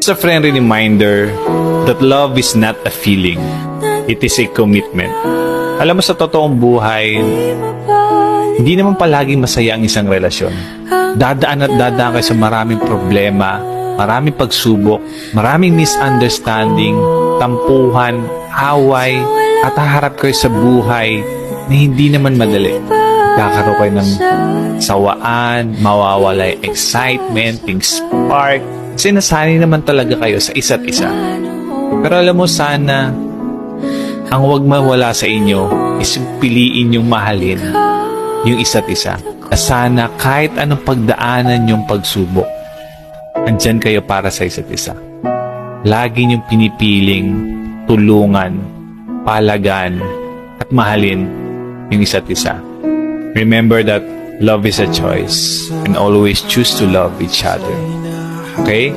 just a friendly reminder that love is not a feeling. It is a commitment. Alam mo, sa totoong buhay, hindi naman palaging masaya ang isang relasyon. Dadaan at dadaan kayo sa maraming problema, maraming pagsubok, maraming misunderstanding, tampuhan, away, at haharap kayo sa buhay na hindi naman madali. Kakaroon kayo ng sawaan, mawawala yung excitement, yung spark. Kasi nasanay naman talaga kayo sa isa't isa. Pero alam mo, sana ang huwag mawala sa inyo is piliin yung mahalin yung isa't isa. Na sana kahit anong pagdaanan yung pagsubok, andyan kayo para sa isa't isa. Lagi niyong pinipiling tulungan, palagan, at mahalin yung isa't isa. Remember that love is a choice and always choose to love each other. Okay?